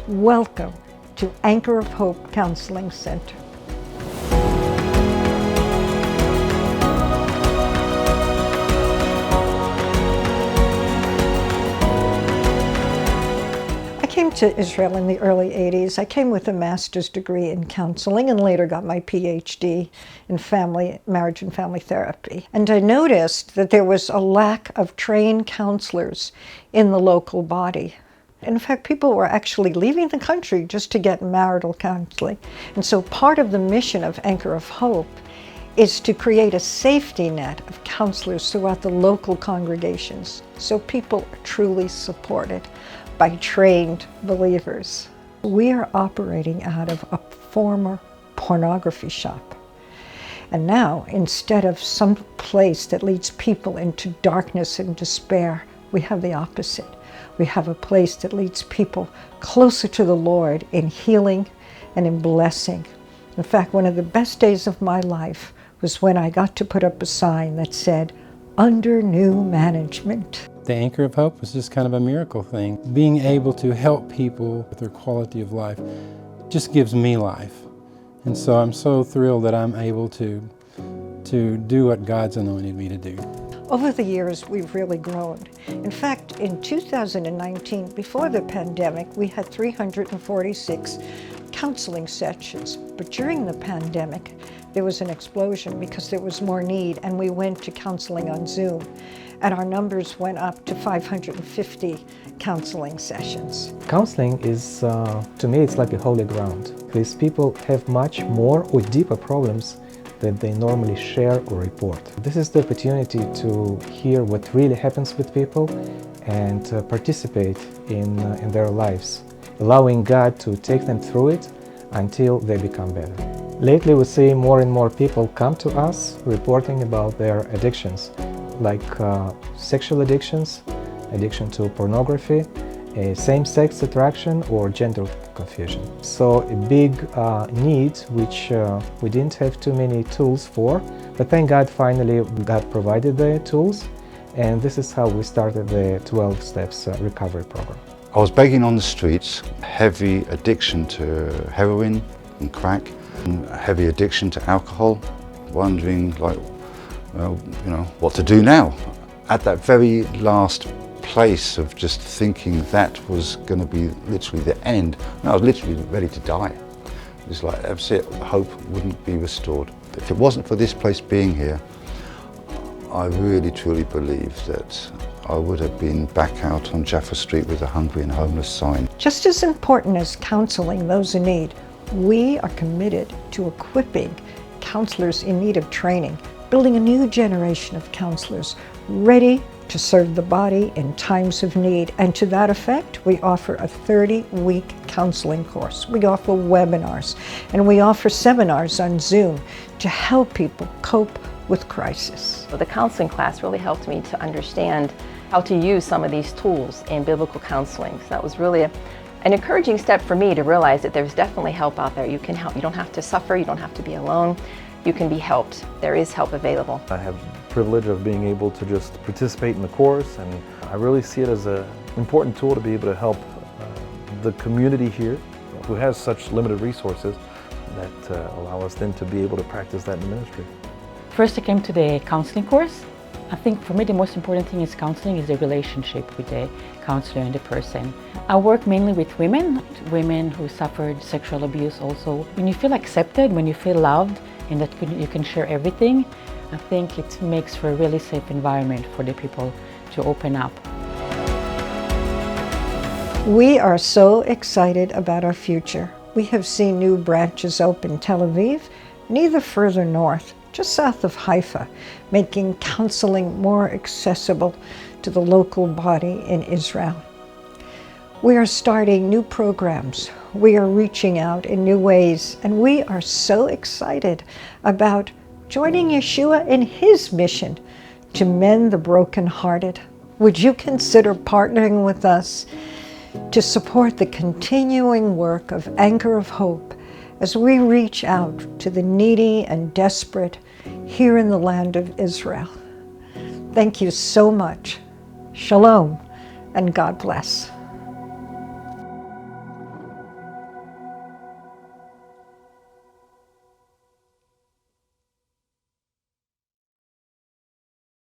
Welcome to Anchor of Hope Counseling Center. I came to Israel in the early 80s. I came with a master's degree in counseling and later got my PhD in marriage and family therapy. And I noticed that there was a lack of trained counselors in the local body. In fact, people were actually leaving the country just to get marital counseling. And so part of the mission of Anchor of Hope is to create a safety net of counselors throughout the local congregations so people are truly supported by trained believers. We are operating out of a former pornography shop. And now, instead of some place that leads people into darkness and despair, we have the opposite. We have a place that leads people closer to the Lord in healing and in blessing. In fact, one of the best days of my life was when I got to put up a sign that said, "Under new management." The Anchor of Hope was just kind of a miracle thing. Being able to help people with their quality of life just gives me life. And so I'm so thrilled that I'm able to do what God's anointed me to do. Over the years, we've really grown. In fact, in 2019, before the pandemic, we had 346 counseling sessions. But during the pandemic, there was an explosion because there was more need, and we went to counseling on Zoom. And our numbers went up to 550 counseling sessions. Counseling is, to me, it's like a holy ground. These people have much more or deeper problems that they normally share or report. This is the opportunity to hear what really happens with people and participate in their lives, allowing God to take them through it until they become better. Lately, we see more and more people come to us reporting about their addictions, like sexual addictions, addiction to pornography, same-sex attraction, or gender confusion. So a big need which we didn't have too many tools for, but thank God finally God provided the tools, and this is how we started the 12 Steps Recovery Program. I was begging on the streets, heavy addiction to heroin and crack, and heavy addiction to alcohol, wondering what to do now. At that very last place of just thinking that was going to be literally the end, and I was literally ready to die. It was like, that's it, hope wouldn't be restored. If it wasn't for this place being here, I really truly believe that I would have been back out on Jaffa Street with a hungry and homeless sign. Just as important as counseling those in need, we are committed to equipping counselors in need of training, building a new generation of counselors ready to serve the body in times of need. And to that effect, we offer a 30-week counseling course. We offer webinars, and we offer seminars on Zoom to help people cope with crisis. The counseling class really helped me to understand how to use some of these tools in biblical counseling. So that was really an encouraging step for me to realize that there's definitely help out there. You can help. You don't have to suffer. You don't have to be alone. You can be helped. There is help available. I have the privilege of being able to just participate in the course, and I really see it as an important tool to be able to help the community here who has such limited resources that allow us then to be able to practice that in the ministry. First, I came to the counseling course. I think for me the most important thing is counseling is the relationship with the counselor and the person. I work mainly with women who suffered sexual abuse also. When you feel accepted, when you feel loved, and that you can share everything, I think it makes for a really safe environment for the people to open up. We are so excited about our future. We have seen new branches open in Tel Aviv and even further north, just south of Haifa, making counseling more accessible to the local body in Israel. We are starting new programs. We are reaching out in new ways, and we are so excited about joining Yeshua in his mission to mend the brokenhearted. Would you consider partnering with us to support the continuing work of Anchor of Hope as we reach out to the needy and desperate here in the land of Israel? Thank you so much. Shalom, and God bless.